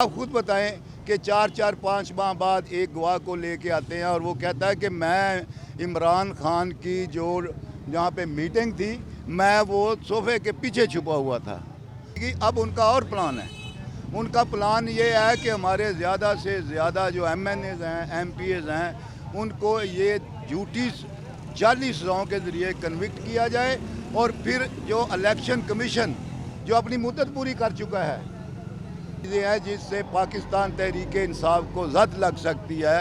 आप खुद बताएं कि 4-4-5 माह बाद एक गवाह को लेके आते हैं और वो कहता है कि मैं इमरान खान की जो जहाँ पे मीटिंग थी मैं वो सोफे के पीछे छुपा हुआ था। कि अब उनका और प्लान है। उनका प्लान ये है कि हमारे ज़्यादा से ज़्यादा जो MNAs हैं MPs हैं उनको ये झूठी जाली सज़ाओं के ज़रिए कन्विक्ट किया जाए और फिर जो इलेक्शन कमीशन जो अपनी मुद्दत पूरी कर चुका है ये है जिससे पाकिस्तान तहरीक इंसाफ को जद लग सकती है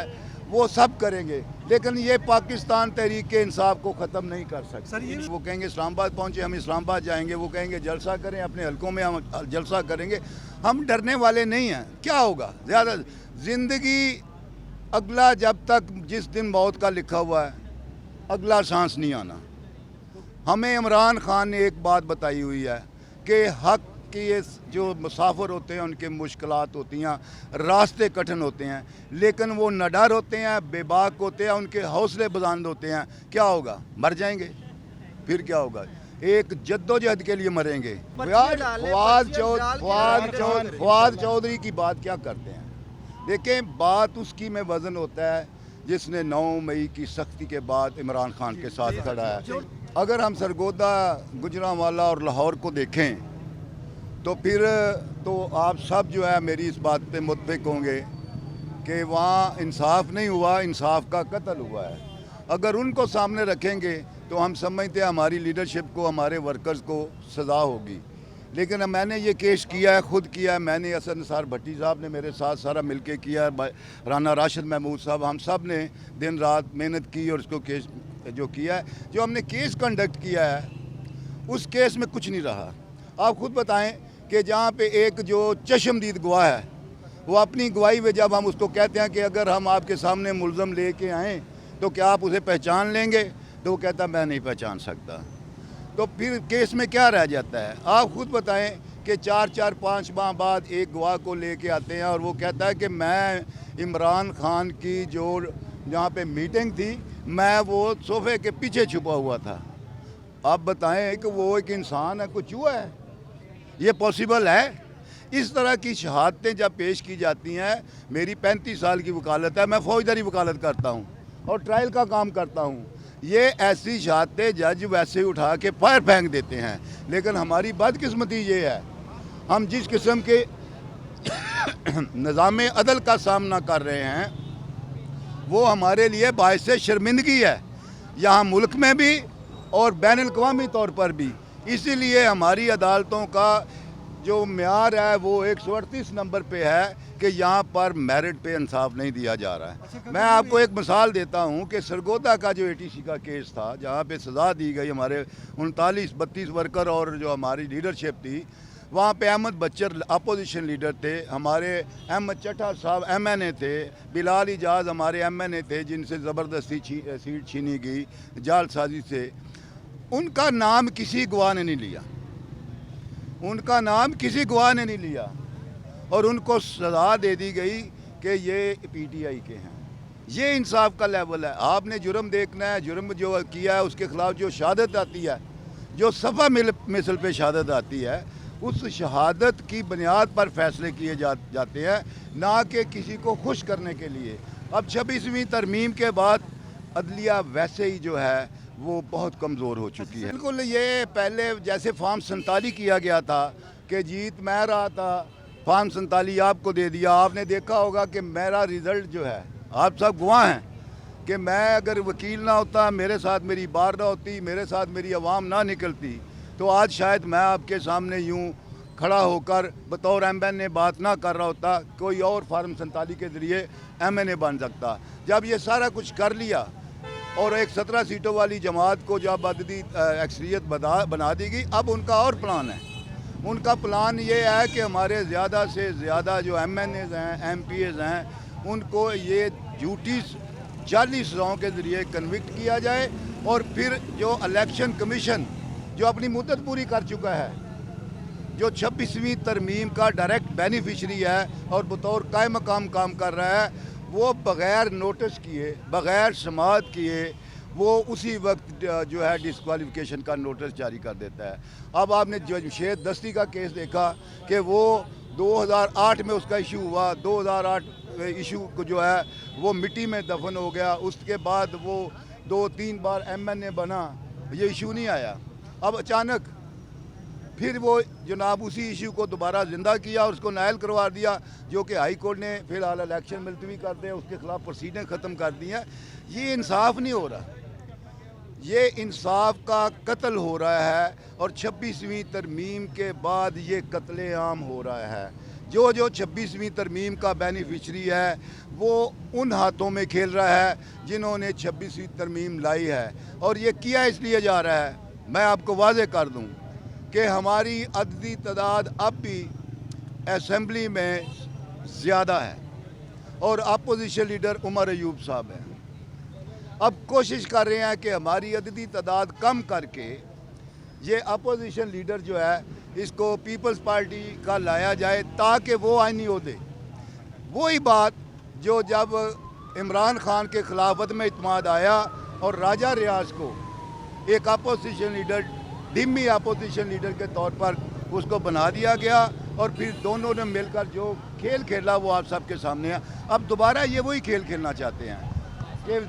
वो सब करेंगे, लेकिन ये पाकिस्तान तहरीक इंसाफ को ख़त्म नहीं कर सकते। वो कहेंगे इस्लामाबाद पहुँचे, हम इस्लामाबाद जाएंगे, वो कहेंगे जलसा करें, अपने हलकों में हम जलसा करेंगे। हम डरने वाले नहीं हैं। क्या होगा ज़्यादा ज़िंदगी अगला जब तक जिस दिन मौत का लिखा हुआ है अगला सांस नहीं आना। हमें इमरान खान ने एक बात बताई हुई है कि हक कि ये जो मुसाफिर होते हैं उनके मुश्किलात होती हैं, रास्ते कठिन होते हैं, लेकिन वो नडर होते हैं, बेबाक होते हैं, उनके हौसले बुलंद होते हैं। क्या होगा? मर जाएंगे, फिर क्या होगा? एक जद्दोजहद के लिए मरेंगे। फवाद चौधरी की बात क्या करते हैं? देखें, बात उसकी में वज़न होता है जिसने 9 मई की सख्ती के बाद इमरान खान के साथ खड़ा है। अगर हम सरगोदा, गुजरांवाला और लाहौर को देखें तो फिर तो आप सब जो है मेरी इस बात पे मुत्फिक होंगे कि वहाँ इंसाफ नहीं हुआ, इंसाफ का कत्ल हुआ है। अगर उनको सामने रखेंगे तो हम समझते हैं हमारी लीडरशिप को, हमारे वर्कर्स को सज़ा होगी। लेकिन मैंने ये केस किया है, खुद किया है, मैंने असद निसार भट्टी साहब ने मेरे साथ सारा मिलके किया है, राना राशिद महमूद साहब, हम सब ने दिन रात मेहनत की और उसको केस जो किया है, जो हमने केस कंडक्ट किया है उस केस में कुछ नहीं रहा। आप खुद बताएं कि जहाँ पे एक जो चश्मदीद गवाह है वो अपनी गवाही में जब हम उसको कहते हैं कि अगर हम आपके सामने मुल्ज़म लेके आएँ तो क्या आप उसे पहचान लेंगे, तो वो कहता मैं नहीं पहचान सकता। तो फिर केस में क्या रह जाता है? आप खुद बताएं कि 4-4-5 माह बाद एक गवाह को लेके आते हैं और वो कहता है कि मैं इमरान खान की जो जहाँ पे मीटिंग थी मैं वो सोफे के पीछे छुपा हुआ था। आप बताएं कि वो एक इंसान है, कुछ हुआ है? ये पॉसिबल है? इस तरह की शहादतें जब पेश की जाती हैं, मेरी 35 साल की वकालत है, मैं फौजदारी वकालत करता हूँ और ट्रायल का काम करता हूँ। ये ऐसी शहादतें जज वैसे उठा के फायर फेंक देते हैं, लेकिन हमारी बदकिस्मती ये है हम जिस किस्म के निज़ाम अदल का सामना कर रहे हैं वो हमारे लिए बाइस शर्मिंदगी है, यहाँ मुल्क में भी और बैन अल-अक़वामी तौर पर भी। इसीलिए हमारी अदालतों का जो म्यार है वो 138 नंबर पे है कि यहाँ पर मेरिट पे इंसाफ नहीं दिया जा रहा है। मैं आपको एक मिसाल देता हूँ कि सरगोदा का जो ATC का केस था जहाँ पे सज़ा दी गई हमारे 39-32 वर्कर और जो हमारी लीडरशिप थी, वहाँ पे अहमद बच्चर अपोजिशन लीडर थे, हमारे अहमद चट्टा साहब MNA थे, बिलाल इजाज़ हमारे MNA थे जिनसे ज़बरदस्ती सीट छीनी गई जालसाजी से। उनका नाम किसी गवाह ने नहीं लिया, उनका नाम किसी गवाह ने नहीं लिया और उनको सज़ा दे दी गई कि ये PTI के हैं। ये इंसाफ का लेवल है। आपने जुर्म देखना है, जुर्म जो किया है उसके ख़िलाफ़ जो शहादत आती है, जो सफ़ा मिसल पे शहादत आती है, उस शहादत की बुनियाद पर फैसले किए जाते हैं, ना कि किसी को खुश करने के लिए। अब 26वीं तरमीम के बाद अदलिया वैसे ही जो है वो बहुत कमज़ोर हो चुकी है। बिल्कुल, ये पहले जैसे फॉर्म 47 किया गया था कि जीत मैं रहा था, फॉर्म 47 आपको दे दिया। आपने देखा होगा कि मेरा रिज़ल्ट जो है, आप सब गवाह हैं कि मैं अगर वकील ना होता, मेरे साथ मेरी बार ना होती, मेरे साथ मेरी आवाम ना निकलती, तो आज शायद मैं आपके सामने यूँ खड़ा होकर बतौर MNA बात ना कर रहा होता, कोई और फॉर्म 47 के ज़रिए MNA बन सकता। जब ये सारा कुछ कर लिया और एक 17 सीटों वाली जमात को जब अददी अक्सरियत बना दी गई, अब उनका और प्लान है। उनका प्लान ये है कि हमारे ज़्यादा से ज़्यादा जो MNAs हैं MPs हैं उनको ये झूठी जाली सज़ाओं के ज़रिए कन्विक्ट किया जाए और फिर जो इलेक्शन कमीशन जो अपनी मुद्दत पूरी कर चुका है, जो 26वीं तरमीम का डायरेक्ट बेनिफिशरी है और बतौर कायम मकाम काम कर रहा है, वो बग़ैर नोटिस किए, बग़ैर समाअत किए वो उसी वक्त जो है डिस्क्वालिफिकेशन का नोटिस जारी कर देता है। अब आपने जमशेद दस्ती का केस देखा कि वो 2008 में उसका इशू हुआ, 2008 इशू को जो है वो मिट्टी में दफन हो गया। उसके बाद वो 2-3 बार MNA बना, ये इशू नहीं आया। अब अचानक फिर वो जनाब उसी इशू को दोबारा ज़िंदा किया और उसको नायल करवा दिया, जो कि हाई कोर्ट ने फ़िलहाल इलेक्शन मुलतवी कर दिया, उसके ख़िलाफ़ प्रोसीडिंग ख़त्म कर दी हैं। ये इंसाफ नहीं हो रहा, ये इंसाफ का कत्ल हो रहा है और 26वीं तरमीम के बाद ये कत्लेआम हो रहा है। जो 26वीं तरमीम का बेनिफिशरी है वो उन हाथों में खेल रहा है जिन्होंने 26वीं तरमीम लाई है, और ये किया इसलिए जा रहा है। मैं आपको वाज़ेह कर दूं कि हमारी अददी तादाद अब भी असम्बली में ज़्यादा है और अपोजिशन लीडर उमर अयूब साहब हैं। अब कोशिश कर रहे हैं कि हमारी अददी तादाद कम करके ये अपोजिशन लीडर जो है इसको पीपल्स पार्टी का लाया जाए ताकि वो आईनी ओहदे, वही बात जो जब इमरान खान के खिलाफत में इत्मीद आया और राजा रियाज को एक अपोजिशन लीडर, डिमी अपोजिशन लीडर के तौर पर उसको बना दिया गया और फिर दोनों ने मिलकर जो खेल खेला वो आप सबके सामने है। अब दोबारा ये वही खेल खेलना चाहते हैं कि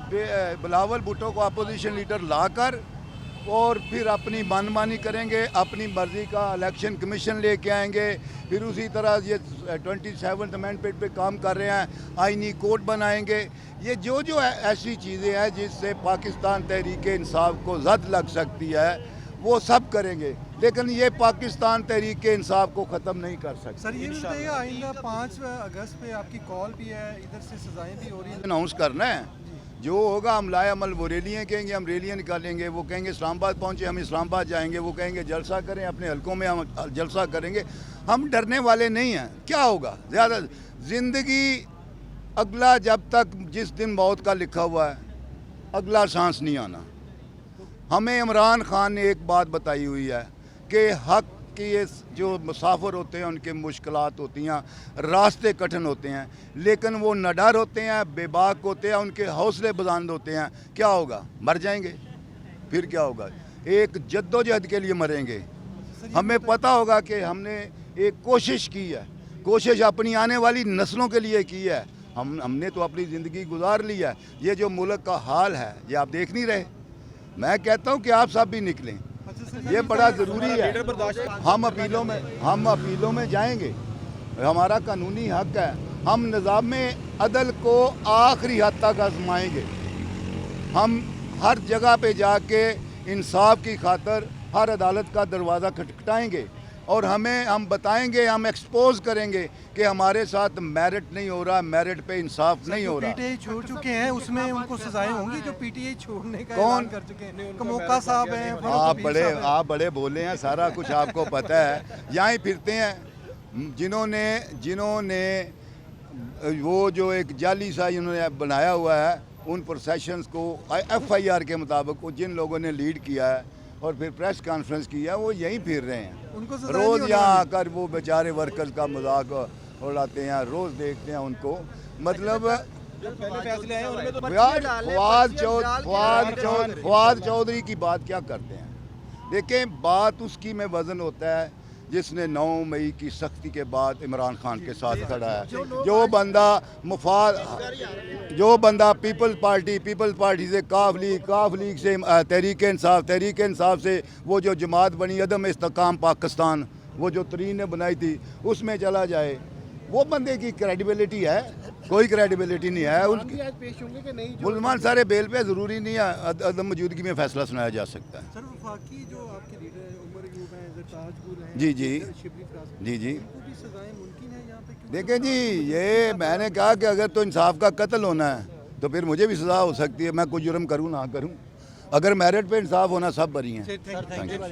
बिलावल भुट्टो को अपोजिशन लीडर लाकर और फिर अपनी मनमानी करेंगे, अपनी मर्ज़ी का इलेक्शन कमीशन लेके आएंगे। फिर उसी तरह ये 27th अमेंडमेंट पे काम कर रहे हैं, आईनी कोर्ट बनाएंगे। ये जो ऐसी चीज़ें हैं जिससे पाकिस्तान तहरीक इंसाफ को ज़द लग सकती है वो सब करेंगे, लेकिन ये पाकिस्तान तहरीक इंसाफ को ख़त्म नहीं कर सकते। सर ये बताइएगा, आइंदा 5 अगस्त पे आपकी कॉल भी है, इधर से सजाएं भी हो रही हैं। अनाउंस करना है, जो होगा हम लाए अमल वो रैलियाँ कहेंगे, हम रैलियाँ निकालेंगे। वो कहेंगे इस्लामाबाद पहुँचे, हम इस्लामाबाद जाएंगे। वो कहेंगे जलसा करें, अपने हलकों में हम जलसा करेंगे। हम डरने वाले नहीं हैं। क्या होगा ज़्यादा ज़िंदगी, अगला जब तक जिस दिन मौत का लिखा हुआ है अगला सांस नहीं आना। हमें इमरान खान ने एक बात बताई हुई है कि हक के ये जो मुसाफिर होते हैं उनके मुश्किलात होती हैं, रास्ते कठिन होते हैं, लेकिन वो नडर होते हैं, बेबाक होते हैं, उनके हौसले बुलंद होते हैं। क्या होगा, मर जाएंगे, फिर क्या होगा, एक जद्दोजहद के लिए मरेंगे। हमें पता होगा कि हमने एक कोशिश की है, कोशिश अपनी आने वाली नस्लों के लिए की है। हमने तो अपनी ज़िंदगी गुजार ली है। ये जो मुल्क का हाल है ये आप देख नहीं रहे। मैं कहता हूँ कि आप सब भी निकलें, ये बड़ा ज़रूरी है। हम अपीलों में जाएंगे, हमारा कानूनी हक है। हम निज़ाम अदल को आखिरी हद तक आजमाएंगे। हम हर जगह पे जाके इंसाफ की खातर हर अदालत का दरवाज़ा खटखटाएंगे और हम बताएंगे, हम एक्सपोज करेंगे कि हमारे साथ मेरिट नहीं हो रहा, मेरिट पे इंसाफ नहीं हो रहा। पीटीआई छोड़ चुके हैं, उसमें उनको सजाएं होंगी जो पीटीआई छोड़ने का ऐलान कर चुके हैं। कमोका साहब हैं, आप बड़े बोले हैं, सारा कुछ आपको पता है। यहाँ ही फिरते हैं जिन्होंने वो जो एक जाली सा इन्होंने बनाया हुआ है उन प्रोसेशंस को FIR के मुताबिक जिन लोगों ने लीड किया है और फिर प्रेस कॉन्फ्रेंस किया, वो यहीं फिर रहे हैं। रोज़ यहाँ आकर वो बेचारे वर्कर्स का मजाक उड़ाते हैं, रोज़ देखते हैं उनको। मतलब फवाद चौधरी की बात क्या करते हैं, देखें बात उसकी में वज़न होता है जिसने 9 मई की सख्ती के बाद इमरान खान के साथ खड़ा है। जो बंदा पीपल्स पार्टी से काफ लीग से तहरीक इंसाफ से वो जो जमात बनी अदम इस्तेकाम पाकिस्तान, वो जो तरीन ने बनाई थी, उसमें चला जाए, वो बंदे की क्रेडिबिलिटी है? कोई क्रेडिबिलिटी नहीं है उनकी। मुसलमान सारे बेल पे, ज़रूरी नहीं है अदम मौजूदगी में फैसला सुनाया जा सकता है। सर वफाकी जो आपके लीडर हैं, उमर अयूब हैं, ताजपुर हैं, जी देखें जी, ये मैंने कहा कि अगर तो इंसाफ का कत्ल होना है तो फिर मुझे भी सज़ा हो सकती है। मैं कोई जुर्म करूँ ना करूँ, अगर मेरिट पे इंसाफ होना, सब बरी हैं।